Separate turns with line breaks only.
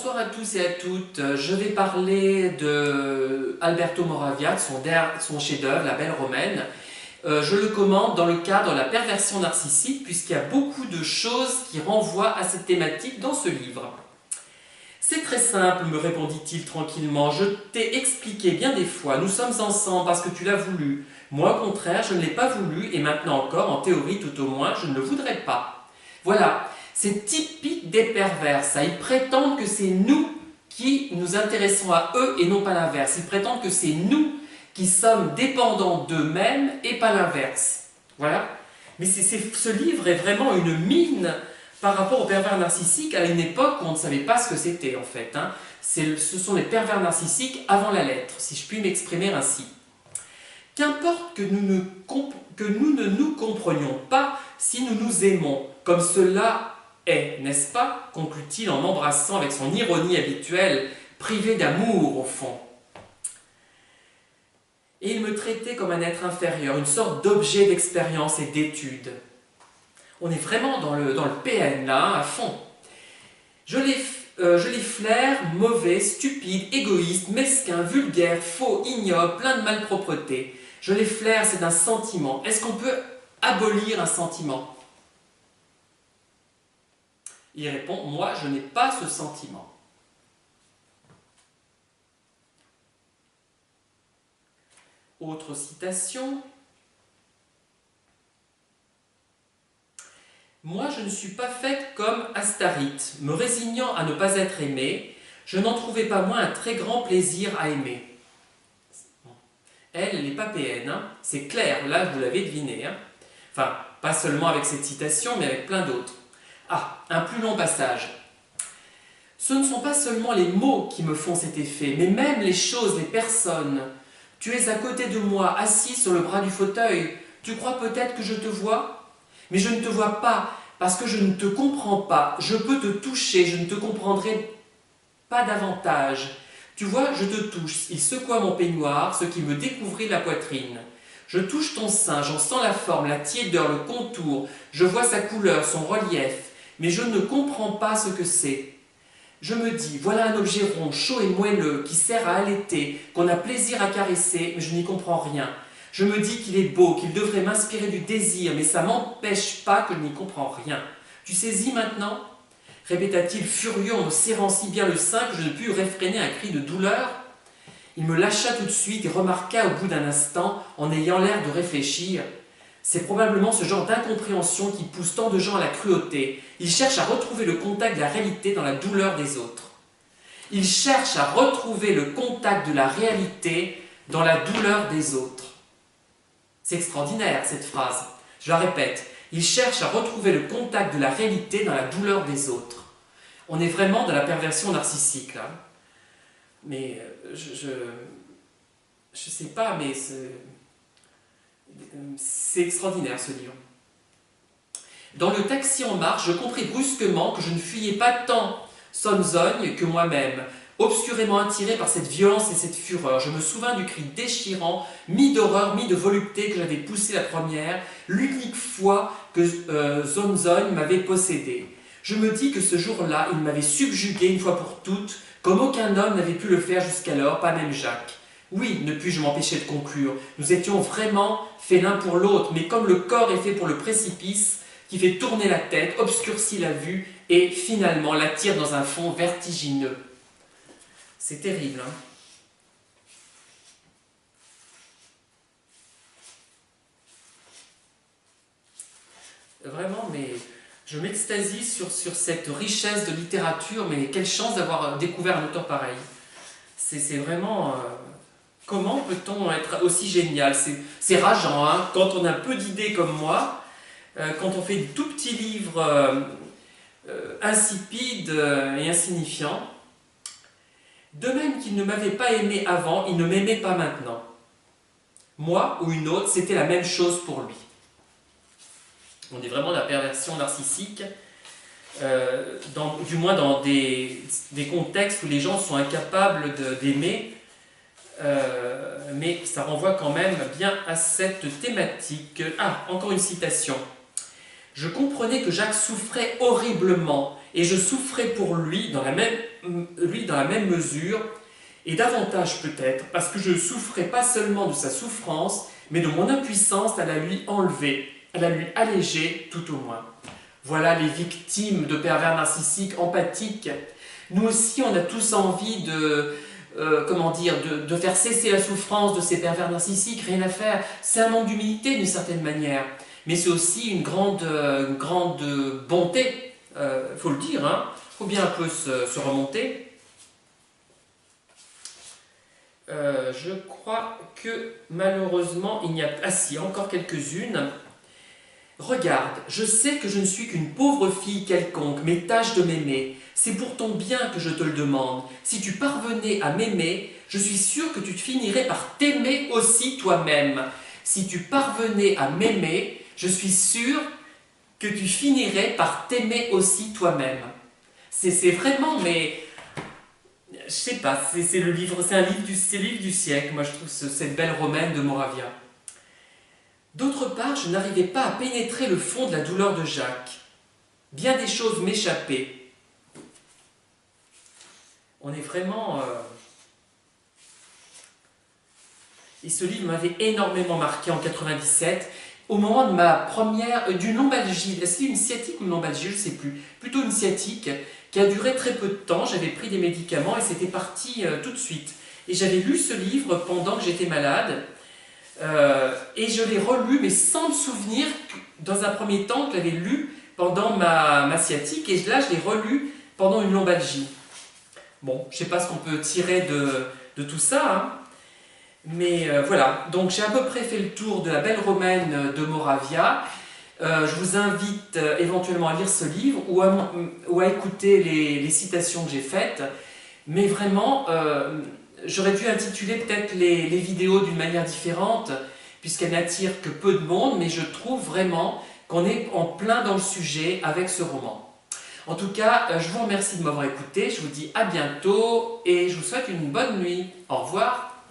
Bonsoir à tous et à toutes. Je vais parler de Alberto Moravia, de son chef-d'œuvre, La Belle Romaine. Je le commente dans le cadre de la perversion narcissique, puisqu'il y a beaucoup de choses qui renvoient à cette thématique dans ce livre. C'est très simple, me répondit-il tranquillement. Je t'ai expliqué bien des fois. Nous sommes ensemble parce que tu l'as voulu. Moi, au contraire, je ne l'ai pas voulu, et maintenant encore, en théorie tout au moins, je ne le voudrais pas. Voilà. C'est typique des pervers, ça. Ils prétendent que c'est nous qui nous intéressons à eux et non pas l'inverse. Ils prétendent que c'est nous qui sommes dépendants d'eux-mêmes et pas l'inverse. Voilà. Mais ce livre est vraiment une mine par rapport aux pervers narcissiques à une époque où on ne savait pas ce que c'était en fait. Hein. Ce sont les pervers narcissiques avant la lettre, si je puis m'exprimer ainsi. Qu'importe que nous ne nous comprenions pas si nous nous aimons, comme cela est, n'est-ce pas, conclut-il en m'embrassant avec son ironie habituelle, privé d'amour au fond. Et il me traitait comme un être inférieur, une sorte d'objet d'expérience et d'étude. On est vraiment dans le PN là, à fond. Je les flaire mauvais, stupides, égoïstes, mesquins, vulgaires, faux, ignobles, plein de malpropreté. Je les flaire, c'est un sentiment. Est-ce qu'on peut abolir un sentiment ? Il répond, moi je n'ai pas ce sentiment. Autre citation. Moi je ne suis pas faite comme Astarite, me résignant à ne pas être aimée, je n'en trouvais pas moins un très grand plaisir à aimer. Elle n'est pas PN, hein. C'est clair, là vous l'avez deviné. Hein. Enfin, pas seulement avec cette citation, mais avec plein d'autres. Ah, un plus long passage. Ce ne sont pas seulement les mots qui me font cet effet, mais même les choses, les personnes. Tu es à côté de moi, assis sur le bras du fauteuil. Tu crois peut-être que je te vois ? Mais je ne te vois pas, parce que je ne te comprends pas. Je peux te toucher, je ne te comprendrai pas davantage. Tu vois, je te touche. Il secoua mon peignoir, ce qui me découvrit la poitrine. Je touche ton sein, j'en sens la forme, la tiédeur, le contour. Je vois sa couleur, son relief. Mais je ne comprends pas ce que c'est. Je me dis, voilà un objet rond, chaud et moelleux, qui sert à allaiter, qu'on a plaisir à caresser, mais je n'y comprends rien. Je me dis qu'il est beau, qu'il devrait m'inspirer du désir, mais ça m'empêche pas que je n'y comprends rien. Tu saisis maintenant ? Répéta-t-il furieux en me serrant si bien le sein que je ne pus réfréner un cri de douleur. Il me lâcha tout de suite et remarqua au bout d'un instant, en ayant l'air de réfléchir. C'est probablement ce genre d'incompréhension qui pousse tant de gens à la cruauté. Ils cherchent à retrouver le contact de la réalité dans la douleur des autres. Ils cherchent à retrouver le contact de la réalité dans la douleur des autres. C'est extraordinaire cette phrase. Je la répète. Ils cherchent à retrouver le contact de la réalité dans la douleur des autres. On est vraiment dans la perversion narcissique là. Mais je sais pas, mais c'est extraordinaire ce livre. Dans le taxi en marche, je compris brusquement que je ne fuyais pas tant Sonzogne que moi-même, obscurément attiré par cette violence et cette fureur. Je me souvins du cri déchirant, mi d'horreur, mi de volupté que j'avais poussé la première, l'unique fois que Sonzogne m'avait possédé. Je me dis que ce jour-là, il m'avait subjugué une fois pour toutes, comme aucun homme n'avait pu le faire jusqu'alors, pas même Jacques. Oui, ne puis-je m'empêcher de conclure, nous étions vraiment faits l'un pour l'autre, mais comme le corps est fait pour le précipice, qui fait tourner la tête, obscurcit la vue, et finalement l'attire dans un fond vertigineux. C'est terrible, hein ? Vraiment, mais je m'extasie sur cette richesse de littérature, mais quelle chance d'avoir découvert un auteur pareil. C'est vraiment... comment peut-on être aussi génial ? C'est rageant, hein ? Quand on a peu d'idées comme moi, quand on fait de tout petits livres insipides et insignifiants, de même qu'il ne m'avait pas aimé avant, il ne m'aimait pas maintenant. Moi ou une autre, c'était la même chose pour lui. On est vraiment dans la perversion narcissique, du moins dans des contextes où les gens sont incapables d'aimer, mais ça renvoie quand même bien à cette thématique. Ah, encore une citation. Je comprenais que Jacques souffrait horriblement, et je souffrais pour lui dans la même mesure, et davantage peut-être, parce que je souffrais pas seulement de sa souffrance, mais de mon impuissance à la lui enlever, à la lui alléger tout au moins. Voilà les victimes de pervers narcissiques empathiques. Nous aussi, on a tous envie de faire cesser la souffrance de ces pervers narcissiques, rien à faire. C'est un manque d'humilité d'une certaine manière, mais c'est aussi une grande bonté, faut le dire, hein. Faut bien un peu se remonter. Je crois que malheureusement, il n'y a... Ah si, encore quelques-unes. Regarde, je sais que je ne suis qu'une pauvre fille quelconque, mais tâche de m'aimer. C'est pour ton bien que je te le demande. Si tu parvenais à m'aimer, je suis sûr que tu finirais par t'aimer aussi toi-même. Si tu parvenais à m'aimer, je suis sûr que tu finirais par t'aimer aussi toi-même. C'est vraiment, mais... Je sais pas, c'est le livre, c'est le livre du siècle, moi je trouve cette belle romaine de Moravia. D'autre part, je n'arrivais pas à pénétrer le fond de la douleur de Jacques. Bien des choses m'échappaient. On est vraiment... Et ce livre m'avait énormément marqué en 97, au moment de ma première... d'une lombalgie. C'était une sciatique ou une lombalgie, je ne sais plus. Plutôt une sciatique, qui a duré très peu de temps. J'avais pris des médicaments et c'était parti tout de suite. Et j'avais lu ce livre pendant que j'étais malade. Et je l'ai relu, mais sans me souvenir, dans un premier temps, que je l'avais lu pendant ma sciatique, et là, je l'ai relu pendant une lombalgie. Bon, je ne sais pas ce qu'on peut tirer de tout ça, hein. Mais voilà, donc j'ai à peu près fait le tour de la belle romaine de Moravia. Je vous invite éventuellement à lire ce livre ou à écouter les citations que j'ai faites, mais vraiment... J'aurais pu intituler peut-être les vidéos d'une manière différente, puisqu'elles n'attirent que peu de monde, mais je trouve vraiment qu'on est en plein dans le sujet avec ce roman. En tout cas, je vous remercie de m'avoir écouté, je vous dis à bientôt et je vous souhaite une bonne nuit. Au revoir.